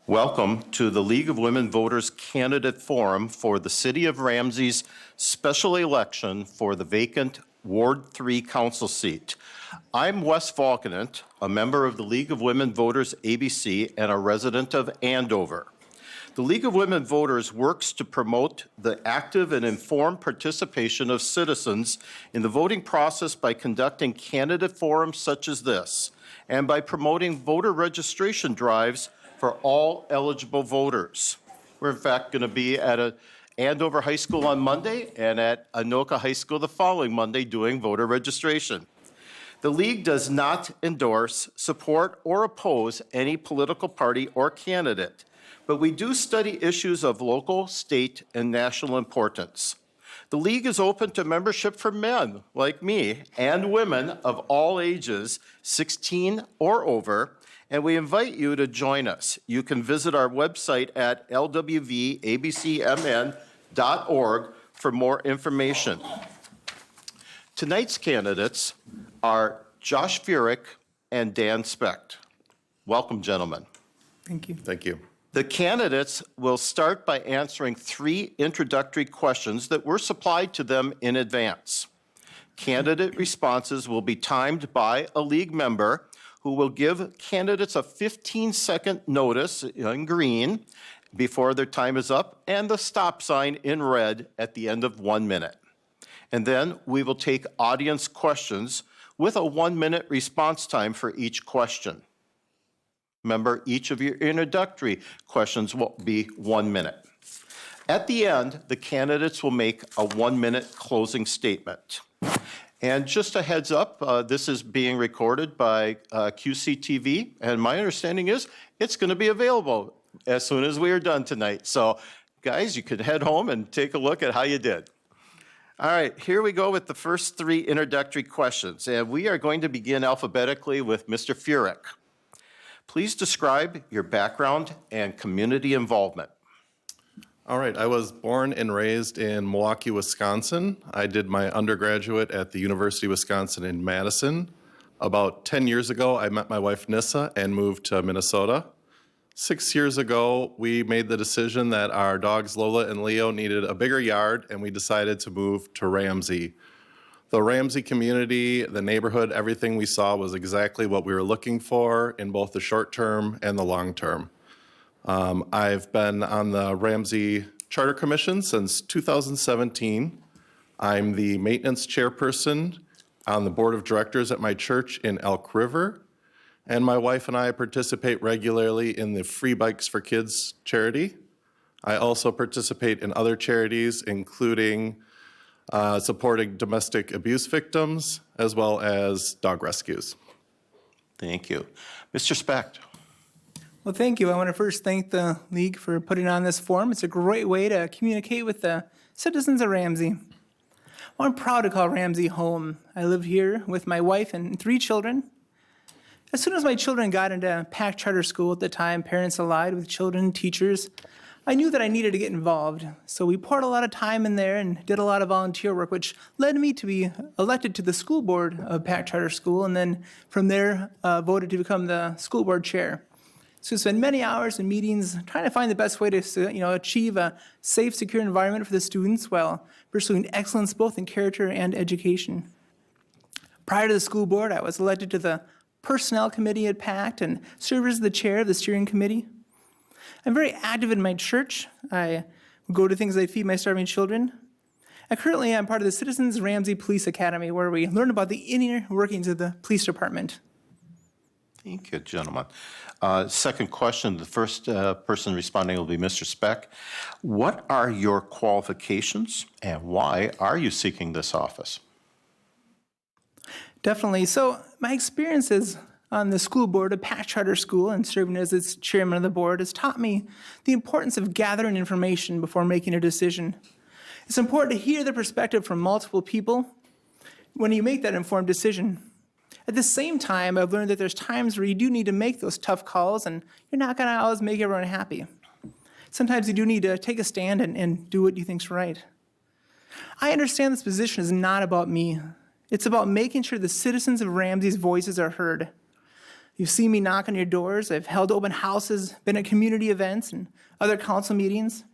Welcome to the League of Women Voters Candidate Forum for the City of Ramsey's special election for the vacant Ward 3 council seat. I'm Wes Falkenant, a member of the League of Women Voters ABC and a resident of Andover. The League of Women Voters works to promote the active and informed participation of citizens in the voting process by conducting candidate forums such as this, and by promoting voter registration drives for all eligible voters. We're in fact going to be at Andover High School on Monday and at Anoka High School the following Monday doing voter registration. The League does not endorse, support, or oppose any political party or candidate, but we do study issues of local, state, and national importance. The League is open to membership for men like me and women of all ages, 16 or over, and we invite you to join us. You can visit our website at lwvabcmn.org for more information. Tonight's candidates are Josh Fuhreck and Dan Specht. Welcome, gentlemen. Thank you. Thank you. The candidates will start by answering 3 introductory questions that were supplied to them in advance. Candidate responses will be timed by a League member who will give candidates a 15-second notice in green before their time is up and the stop sign in red at the end of 1 minute. And then we will take audience questions with a 1-minute response time for each question. Remember, each of your introductory questions will be 1 minute. At the end, the candidates will make a 1-minute closing statement. And just a heads up, this is being recorded by QCTV, and my understanding is it's going to be available as soon as we are done tonight. So, guys, you can head home and take a look at how you did. All right, here we go with the first 3 introductory questions, and we are going to begin alphabetically with Mr. Fuhreck. Please describe your background and community involvement. All right, I was born and raised in Milwaukee, Wisconsin. I did my undergraduate at the University of Wisconsin in Madison. About 10 years ago, I met my wife Nissa and moved to Minnesota. 6 years ago, we made the decision that our dogs Lola and Leo needed a bigger yard, and we decided to move to Ramsey. The Ramsey community, the neighborhood, everything we saw was exactly what we were looking for in both the short term and the long term. I've been on the Ramsey Charter Commission since 2017. I'm the maintenance chairperson on the board of directors at my church in Elk River. And my wife and I participate regularly in the Free Bikes for Kids charity. I also participate in other charities, including supporting domestic abuse victims, as well as dog rescues. Thank you. Mr. Specht. Well, thank you. I want to first thank the League for putting on this forum. It's a great way to communicate with the citizens of Ramsey. Well, I'm proud to call Ramsey home. I live here with my wife and 3 children. As soon as my children got into PAC charter school at the time, parents allied with children and teachers, I knew that I needed to get involved. So we poured a lot of time in there and did a lot of volunteer work, which led me to be elected to the school board of PAC charter school, and then from there voted to become the school board chair. So we spent many hours in meetings trying to find the best way to achieve a safe, secure environment for the students while pursuing excellence both in character and education. Prior to the school board, I was elected to the personnel committee at PACT and served as the chair of the steering committee. I'm very active in my church. I go to things like Feed My Starving Children. And currently, I'm part of the Citizens Ramsey Police Academy, where we learn about the inner workings of the police department. Thank you, gentlemen. Second question, the first person responding will be Mr. Specht. What are your qualifications and why are you seeking this office? Definitely. So my experiences on the school board of PAC Charter School and serving as its chairman of the board has taught me the importance of gathering information before making a decision. It's important to hear the perspective from multiple people when you make that informed decision. At the same time, I've learned that there's times where you do need to make those tough calls, and you're not going to always make everyone happy. Sometimes you do need to take a stand and do what you think's right. I understand this position is not about me. It's about making sure the citizens of Ramsey's voices are heard. You've seen me knock on your doors. I've held open houses, been at community events and other council meetings.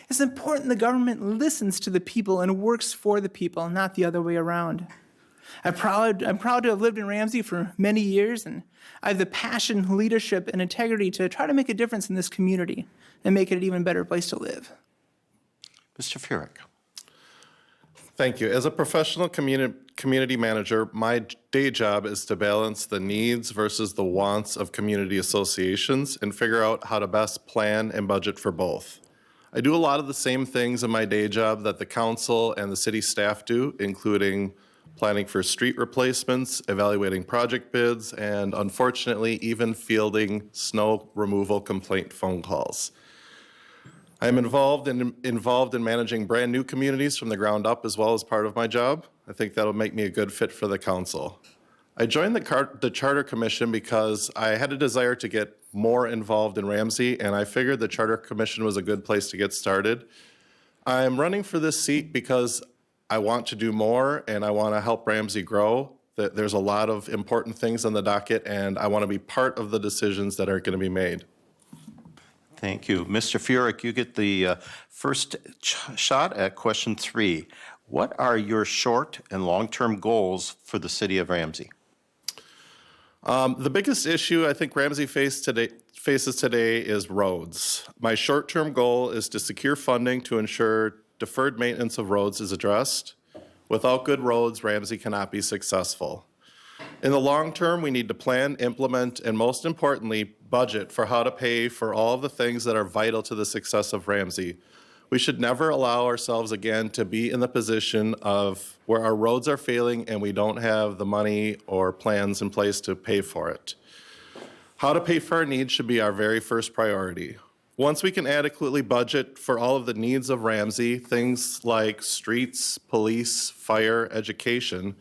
It's important the government listens to the people and works for the people, not the other way around. I'm proud to have lived in Ramsey for many years, and I have the passion, leadership, and integrity to try to make a difference in this community and make it an even better place to live. Mr. Fuhreck. Thank you. As a professional community manager, my day job is to balance the needs versus the wants of community associations and figure out how to best plan and budget for both. I do a lot of the same things in my day job that the council and the city staff do, including planning for street replacements, evaluating project bids, and unfortunately, even fielding snow removal complaint phone calls. I am involved in managing brand new communities from the ground up as well as part of my job. I think that'll make me a good fit for the council. I joined the Charter Commission because I had a desire to get more involved in Ramsey, and I figured the Charter Commission was a good place to get started. I'm running for this seat because I want to do more and I want to help Ramsey grow. There's a lot of important things on the docket, and I want to be part of the decisions that are going to be made. Thank you. Mr. Fuhreck, you get the first shot at question 3. What are your short and long-term goals for the city of Ramsey? The biggest issue I think Ramsey faces today is roads. My short-term goal is to secure funding to ensure deferred maintenance of roads is addressed. Without good roads, Ramsey cannot be successful. In the long term, we need to plan, implement, and most importantly, budget for how to pay for all of the things that are vital to the success of Ramsey. We should never allow ourselves again to be in the position of where our roads are failing and we don't have the money or plans in place to pay for it. How to pay for our needs should be our very first priority. Once we can adequately budget for all of the needs of Ramsey, things like streets, police, fire, education,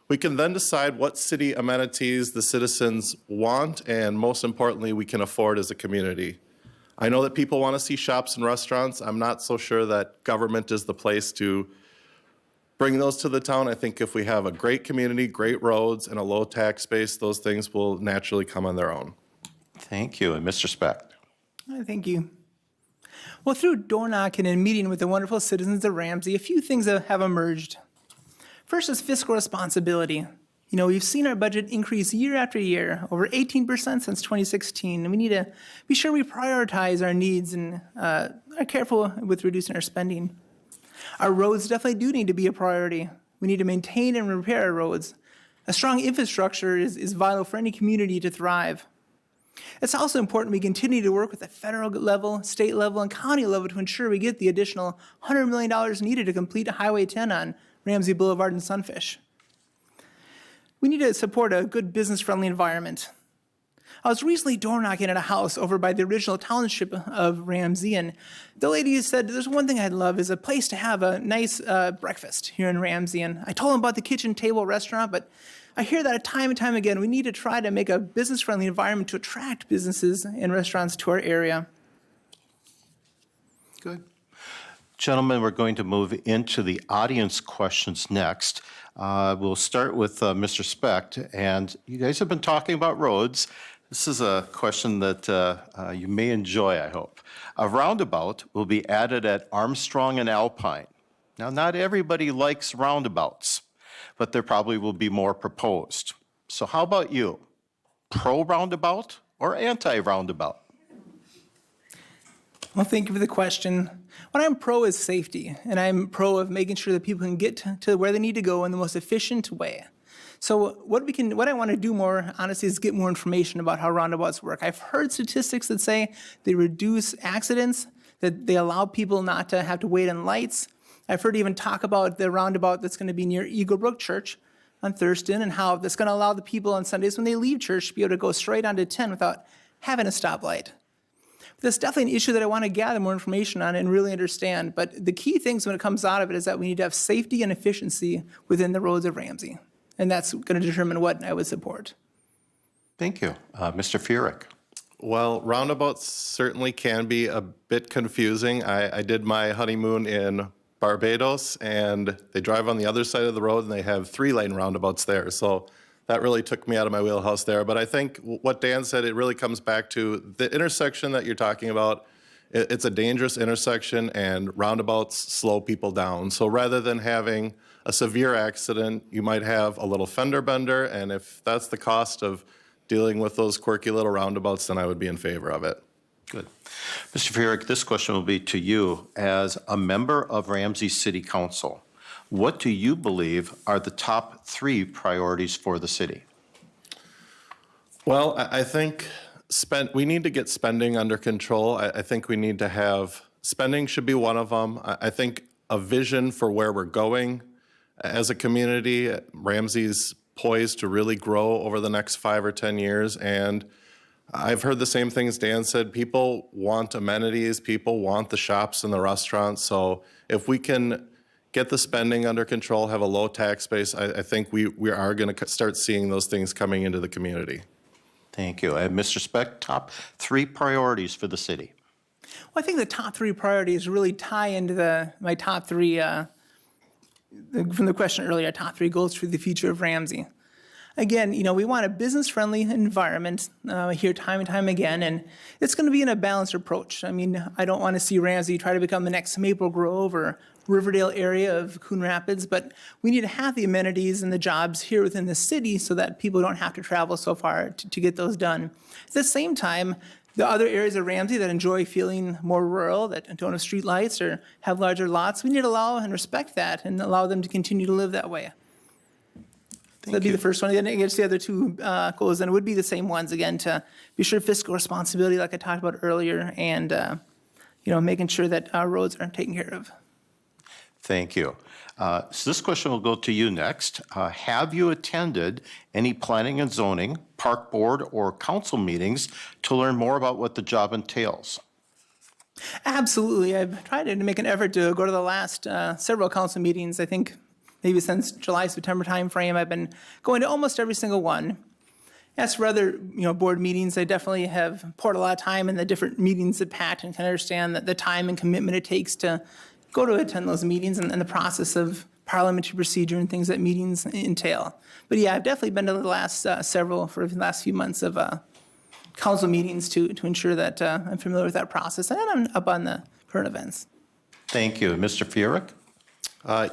we can then decide what city amenities the citizens want and, most importantly, we can afford as a community. I know that people want to see shops and restaurants. I'm not so sure that government is the place to bring those to the town. I think if we have a great community, great roads, and a low tax base, those things will naturally come on their own. Thank you. And Mr. Specht. Thank you. Well, through door knocking and meeting with the wonderful citizens of Ramsey, a few things have emerged. First is fiscal responsibility. You know, we've seen our budget increase year after year, over 18% since 2016, and we need to be sure we prioritize our needs and are careful with reducing our spending. Our roads definitely do need to be a priority. We need to maintain and repair our roads. A strong infrastructure is vital for any community to thrive. It's also important we continue to work with the federal level, state level, and county level to ensure we get the additional $100 million needed to complete Highway 10 on Ramsey Boulevard and Sunfish. We need to support a good business-friendly environment. I was recently door knocking at a house over by the original township of Ramsey, and the lady said, there's one thing I'd love is a place to have a nice breakfast here in Ramsey. And I told them about the kitchen table restaurant, but I hear that time and time again, we need to try to make a business-friendly environment to attract businesses and restaurants to our area. Good. Gentlemen, we're going to move into the audience questions next. We'll start with Mr. Specht, and you guys have been talking about roads. This is a question that you may enjoy, I hope. A roundabout will be added at Armstrong and Alpine. Now, not everybody likes roundabouts, but there probably will be more proposed. So how about you? Pro-roundabout or anti-roundabout? Well, thank you for the question. What I'm pro is safety, and I'm pro of making sure that people can get to where they need to go in the most efficient way. So what I want to do more, honestly, is get more information about how roundabouts work. I've heard statistics that say they reduce accidents, that they allow people not to have to wait in lights. I've heard even talk about the roundabout that's going to be near Eagle Brook Church on Thurston, and how that's going to allow the people on Sundays when they leave church to be able to go straight onto 10 without having a stoplight. That's definitely an issue that I want to gather more information on and really understand. But the key things when it comes out of it is that we need to have safety and efficiency within the roads of Ramsey. And that's going to determine what I would support. Thank you. Mr. Fuhreck. Well, roundabouts certainly can be a bit confusing. I did my honeymoon in Barbados, and they drive on the other side of the road, and they have 3-lane roundabouts there. So that really took me out of my wheelhouse there. But I think what Dan said, it really comes back to the intersection that you're talking about. It's a dangerous intersection, and roundabouts slow people down. So rather than having a severe accident, you might have a little fender bender, and if that's the cost of dealing with those quirky little roundabouts, then I would be in favor of it. Good. Mr. Fuhreck, this question will be to you. As a member of Ramsey City Council, what do you believe are the top 3 priorities for the city? Well, I think we need to get spending under control. I think we need to have, spending should be one of them. I think a vision for where we're going as a community. Ramsey's poised to really grow over the next 5 or 10 years, and I've heard the same things Dan said. People want amenities, people want the shops and the restaurants. So if we can get the spending under control, have a low tax base, I think we are going to start seeing those things coming into the community. Thank you. And Mr. Specht, top 3 priorities for the city. Well, I think the top 3 priorities really tie into my top 3, from the question earlier, top 3 goals for the future of Ramsey. Again, we want a business-friendly environment here time and time again, and it's going to be in a balanced approach. I mean, I don't want to see Ramsey try to become the next Maple Grove or Riverdale area of Coon Rapids, but we need to have the amenities and the jobs here within the city so that people don't have to travel so far to get those done. At the same time, the other areas of Ramsey that enjoy feeling more rural, that don't have streetlights or have larger lots, we need to allow and respect that and allow them to continue to live that way. So that'd be the first one. Then I guess the other 2 goals then would be the same ones, again, to be sure fiscal responsibility, like I talked about earlier, and making sure that our roads are taken care of. Thank you. So this question will go to you next. Have you attended any planning and zoning, park board, or council meetings to learn more about what the job entails? Absolutely. I've tried to make an effort to go to the last several council meetings. I think maybe since July, September timeframe, I've been going to almost every single one. As for other board meetings, I definitely have poured a lot of time in the different meetings at PAT and can understand the time and commitment it takes to go to attend those meetings and the process of parliamentary procedure and things that meetings entail. But yeah, I've definitely been to the last several for the last few months of council meetings to ensure that I'm familiar with that process and I'm up on the current events. Thank you. Mr. Fuhreck?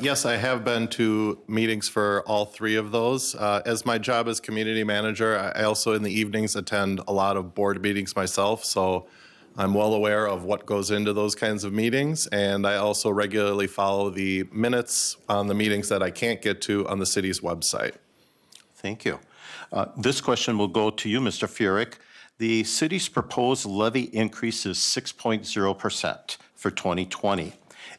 Yes, I have been to meetings for all 3 of those. As my job as community manager, I also in the evenings attend a lot of board meetings myself, so I'm well aware of what goes into those kinds of meetings, and I also regularly follow the minutes on the meetings that I can't get to on the city's website. Thank you. This question will go to you, Mr. Fuhreck. The city's proposed levy increase is 6.0% for 2020.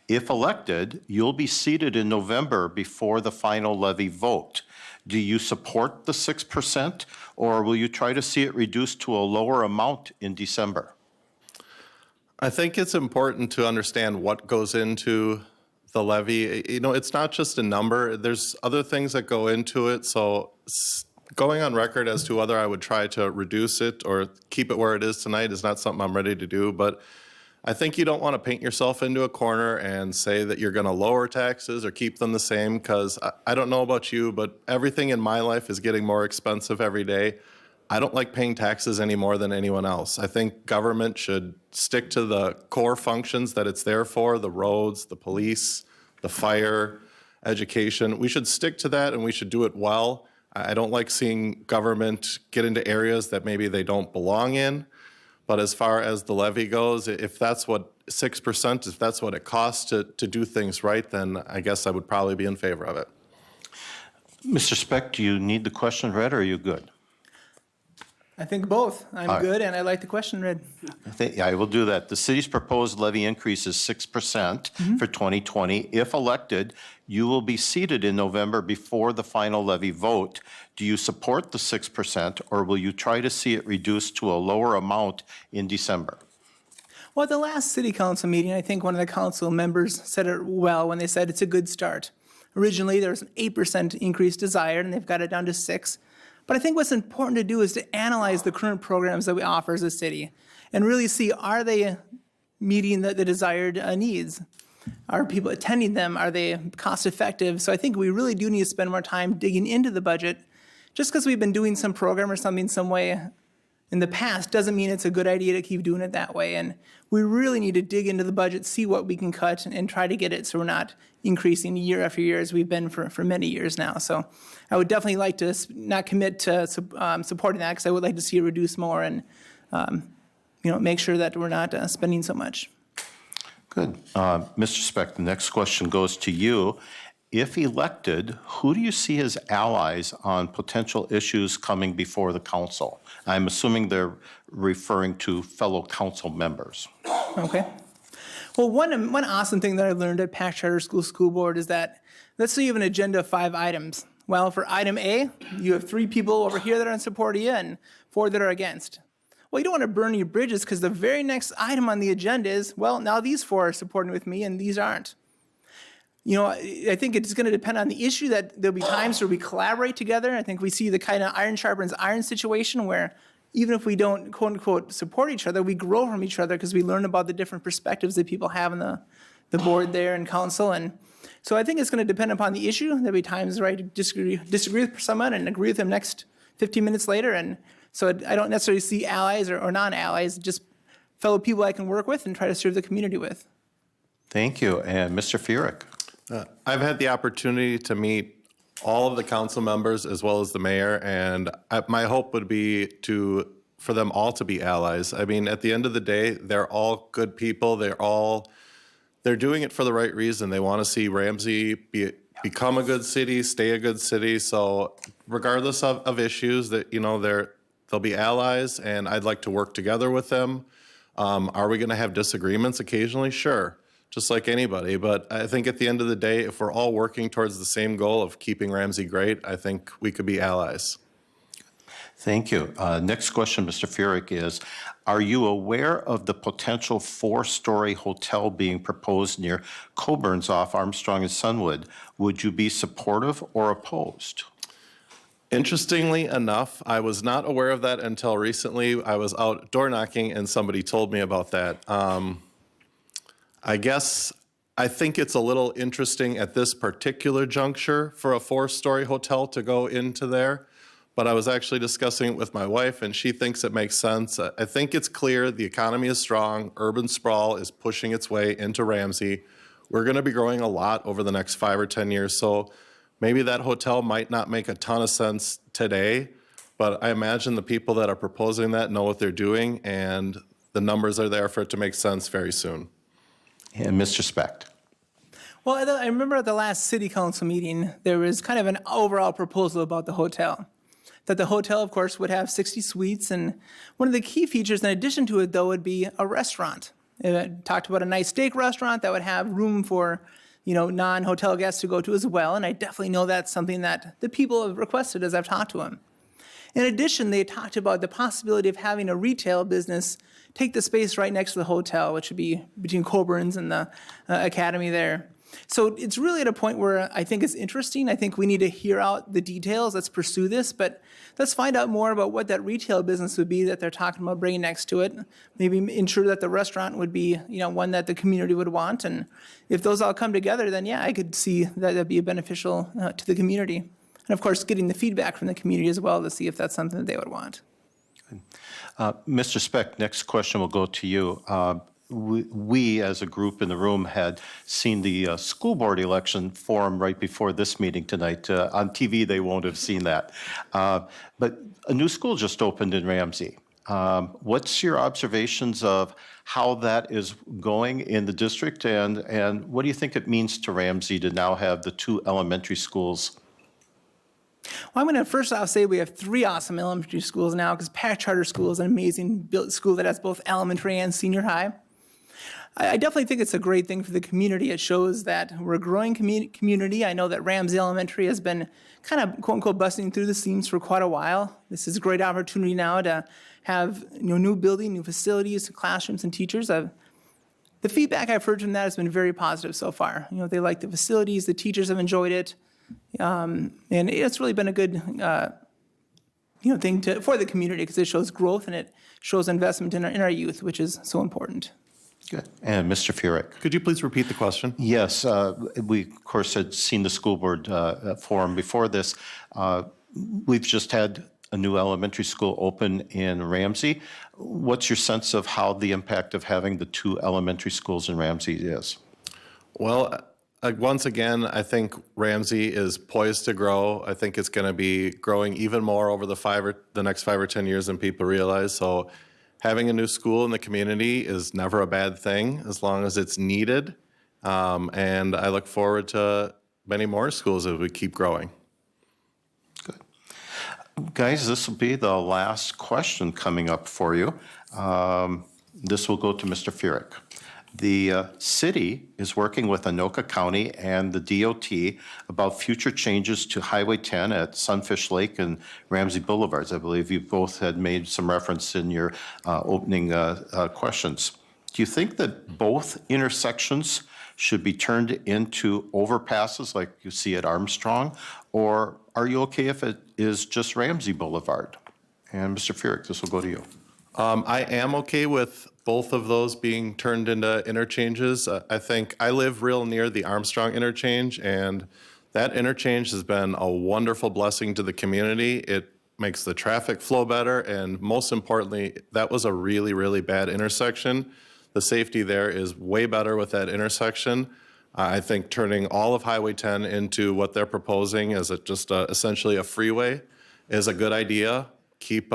If elected, you'll be seated in November before the final levy vote. Do you support the 6%, or will you try to see it reduced to a lower amount in December? I think it's important to understand what goes into the levy. It's not just a number. There's other things that go into it. So going on record as to whether I would try to reduce it or keep it where it is tonight is not something I'm ready to do. But I think you don't want to paint yourself into a corner and say that you're going to lower taxes or keep them the same, because I don't know about you, but everything in my life is getting more expensive every day. I don't like paying taxes any more than anyone else. I think government should stick to the core functions that it's there for, the roads, the police, the fire, education. We should stick to that, and we should do it well. I don't like seeing government get into areas that maybe they don't belong in. But as far as the levy goes, if that's what 6%, if that's what it costs to do things right, then I guess I would probably be in favor of it. Mr. Specht, do you need the question read, or are you good? I think both. I'm good, and I like the question read. I will do that. The city's proposed levy increase is 6% for 2020. If elected, you will be seated in November before the final levy vote. Do you support the 6%, or will you try to see it reduced to a lower amount in December? Well, at the last city council meeting, I think one of the council members said it well when they said it's a good start. Originally, there was an 8% increase desired, and they've got it down to 6%. But I think what's important to do is to analyze the current programs that we offer as a city and really see, are they meeting the desired needs? Are people attending them? Are they cost effective? So I think we really do need to spend more time digging into the budget just because we've been doing some program or something some way in the past doesn't mean it's a good idea to keep doing it that way. And we really need to dig into the budget, see what we can cut, and try to get it so we're not increasing year after year as we've been for many years now. So I would definitely like to not commit to supporting that, because I would like to see it reduce more and make sure that we're not spending so much. Good. Mr. Specht, the next question goes to you. If elected, who do you see as allies on potential issues coming before the council? I'm assuming they're referring to fellow council members. Okay. Well, one awesome thing that I learned at Pack Charter School Board is that, let's say you have an agenda of 5 items. Well, for item A, you have 3 people over here that are in support of you and 4 that are against. Well, you don't want to burn your bridges, because the very next item on the agenda is, well, now these 4 are supporting with me and these aren't. I think it's going to depend on the issue, that there'll be times where we collaborate together. I think we see the kind of iron sharpens iron situation where even if we don't, quote unquote, support each other, we grow from each other because we learn about the different perspectives that people have in the board there and council. And so I think it's going to depend upon the issue. There'll be times where I disagree with someone and agree with them next 15 minutes later. And so I don't necessarily see allies or non-allies, just fellow people I can work with and try to serve the community with. Thank you. And Mr. Fuhreck. I've had the opportunity to meet all of the council members as well as the mayor, and my hope would be for them all to be allies. I mean, at the end of the day, they're all good people. They're doing it for the right reason. They want to see Ramsey become a good city, stay a good city. So regardless of issues, that they'll be allies, and I'd like to work together with them. Are we going to have disagreements occasionally? Sure. Just like anybody. But I think at the end of the day, if we're all working towards the same goal of keeping Ramsey great, I think we could be allies. Thank you. Next question, Mr. Fuhreck, is, are you aware of the potential 4-story hotel being proposed near Coburn's off Armstrong and Sunwood? Would you be supportive or opposed? Interestingly enough, I was not aware of that until recently. I was out door knocking and somebody told me about that. I think it's a little interesting at this particular juncture for a 4-story hotel to go into there, but I was actually discussing it with my wife, and she thinks it makes sense. I think it's clear the economy is strong. Urban sprawl is pushing its way into Ramsey. We're going to be growing a lot over the next 5 or 10 years, so maybe that hotel might not make a ton of sense today, but I imagine the people that are proposing that know what they're doing, and the numbers are there for it to make sense very soon. And Mr. Specht. Well, I remember at the last city council meeting, there was kind of an overall proposal about the hotel. That the hotel, of course, would have 60 suites, and one of the key features in addition to it, though, would be a restaurant. It talked about a nice steak restaurant that would have room for, non-hotel guests to go to as well, and I definitely know that's something that the people have requested as I've talked to them. In addition, they talked about the possibility of having a retail business take the space right next to the hotel, which would be between Coburn's and the academy there. So it's really at a point where I think it's interesting. I think we need to hear out the details. Let's pursue this, but let's find out more about what that retail business would be that they're talking about bringing next to it. Maybe ensure that the restaurant would be, one that the community would want. And if those all come together, then yeah, I could see that that'd be beneficial to the community. And of course, getting the feedback from the community as well to see if that's something that they would want. Mr. Specht, next question will go to you. We, as a group in the room, had seen the school board election forum right before this meeting tonight. On TV, they won't have seen that. But a new school just opened in Ramsey. What's your observations of how that is going in the district, and what do you think it means to Ramsey to now have the 2 elementary schools? Well, I'm going to first off say we have 3 awesome elementary schools now, because Pack Charter School is an amazing school that has both elementary and senior high. I definitely think it's a great thing for the community. It shows that we're a growing community. I know that Ramsey Elementary has been kind of, quote unquote, busting through the seams for quite a while. This is a great opportunity now to have new building, new facilities, classrooms, and teachers. The feedback I've heard from that has been very positive so far. They like the facilities, the teachers have enjoyed it. And it's really been a good thing for the community, because it shows growth and it shows investment in our youth, which is so important. Good. And Mr. Fuhreck. Could you please repeat the question? Yes. We, of course, had seen the school board forum before this. We've just had a new elementary school open in Ramsey. What's your sense of how the impact of having the two elementary schools in Ramsey is? Well, once again, I think Ramsey is poised to grow. I think it's going to be growing even more over the next 5 or 10 years than people realize. So having a new school in the community is never a bad thing as long as it's needed. And I look forward to many more schools as we keep growing. Good. Guys, this will be the last question coming up for you. This will go to Mr. Fuhreck. The city is working with Anoka County and the DOT about future changes to Highway 10 at Sunfish Lake and Ramsey Boulevards. I believe you both had made some reference in your opening questions. Do you think that both intersections should be turned into overpasses like you see at Armstrong, or are you okay if it is just Ramsey Boulevard? And Mr. Fuhreck, this will go to you. I am okay with both of those being turned into interchanges. I think I live real near the Armstrong interchange, and that interchange has been a wonderful blessing to the community. It makes the traffic flow better, and most importantly, that was a really, really bad intersection. The safety there is way better with that intersection. I think turning all of Highway 10 into what they're proposing as essentially a freeway is a good idea. Keep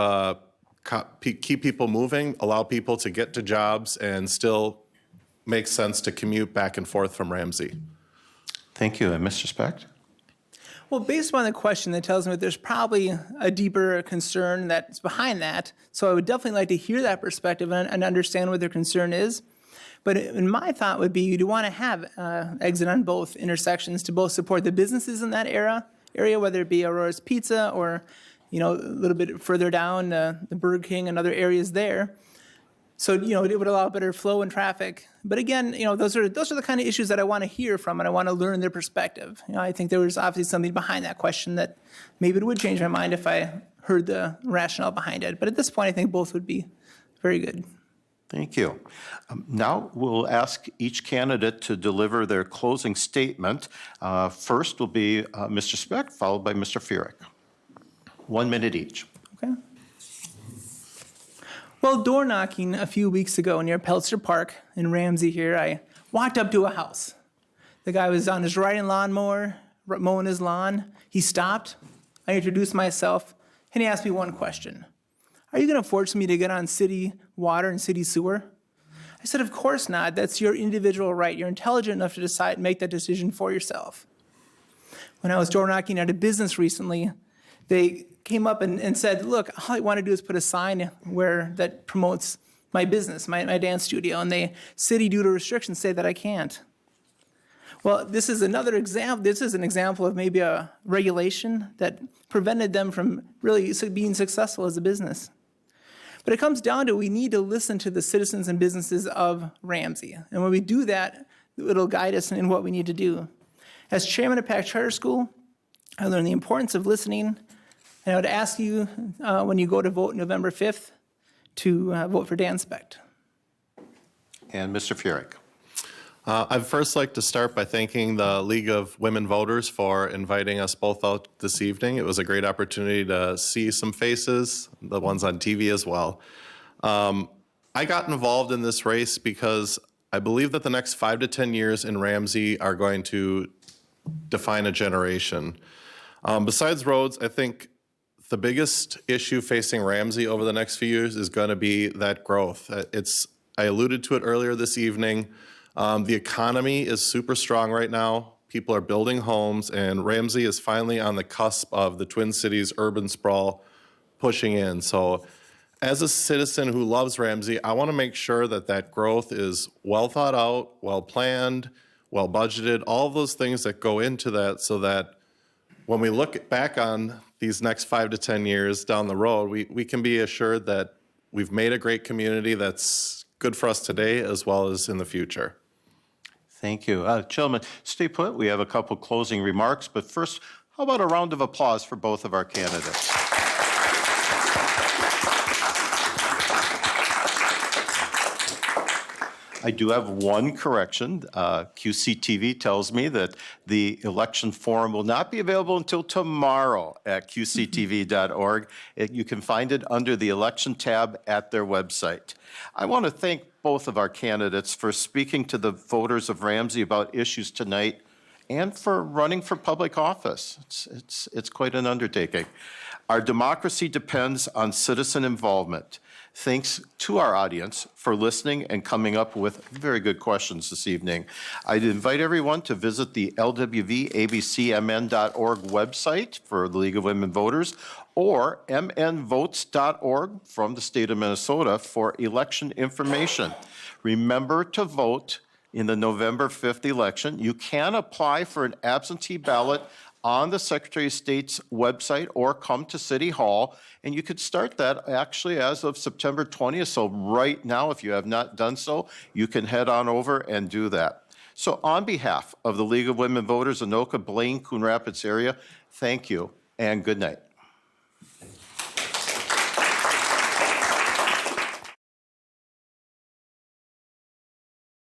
people moving, allow people to get to jobs, and still make sense to commute back and forth from Ramsey. Thank you. And Mr. Specht? Well, based on the question, that tells me that there's probably a deeper concern that's behind that. So I would definitely like to hear that perspective and understand what their concern is. But in my thought would be you'd want to have exit on both intersections to both support the businesses in that area, whether it be Aurora's Pizza or a little bit further down the Burger King and other areas there. So, it would allow better flow and traffic. But again, those are the kind of issues that I want to hear from, and I want to learn their perspective. I think there was obviously something behind that question that maybe it would change my mind if I heard the rationale behind it. But at this point, I think both would be very good. Thank you. Now we'll ask each candidate to deliver their closing statement. First will be Mr. Specht, followed by Mr. Fuhreck. 1 minute each. Okay. Well, door knocking a few weeks ago near Peltzer Park in Ramsey here, I walked up to a house. The guy was on his riding lawnmower, mowing his lawn. He stopped. I introduced myself, and he asked me one question. Are you going to force me to get on city water and city sewer? I said, of course not. That's your individual right. You're intelligent enough to decide and make that decision for yourself. When I was door knocking at a business recently, they came up and said, look, all I want to do is put a sign that promotes my business, my dance studio, and the city, due to restrictions, say that I can't. Well, this is another example. This is an example of maybe a regulation that prevented them from really being successful as a business. But it comes down to we need to listen to the citizens and businesses of Ramsey. And when we do that, it'll guide us in what we need to do. As chairman of PAC Charter School, I learned the importance of listening. And I would ask you, when you go to vote November 5th, to vote for Dan Specht. And Mr. Fuhreck. I'd first like to start by thanking the League of Women Voters for inviting us both out this evening. It was a great opportunity to see some faces, the ones on TV as well. I got involved in this race because I believe that the next 5 to 10 years in Ramsey are going to define a generation. Besides roads, I think the biggest issue facing Ramsey over the next few years is going to be that growth. I alluded to it earlier this evening. The economy is super strong right now. People are building homes, and Ramsey is finally on the cusp of the Twin Cities urban sprawl pushing in. So as a citizen who loves Ramsey, I want to make sure that that growth is well thought out, well planned, well budgeted, all of those things that go into that, so that when we look back on these next 5 to 10 years down the road, we can be assured that we've made a great community that's good for us today as well as in the future. Thank you. Gentlemen, stay put. We have a couple closing remarks, but first, how about a round of applause for both of our candidates? I do have one correction. QCTV tells me that the election forum will not be available until tomorrow at qctv.org. You can find it under the election tab at their website. I want to thank both of our candidates for speaking to the voters of Ramsey about issues tonight and for running for public office. It's quite an undertaking. Our democracy depends on citizen involvement. Thanks to our audience for listening and coming up with very good questions this evening. I'd invite everyone to visit the lwvabcmn.org website for the League of Women Voters or mnvotes.org from the state of Minnesota for election information. Remember to vote in the November 5th election. You can apply for an absentee ballot on the Secretary of State's website or come to City Hall, and you could start that actually as of September 20th. So right now, if you have not done so, you can head on over and do that. So on behalf of the League of Women Voters, Anoka, Blaine, Coon Rapids area, thank you and good night.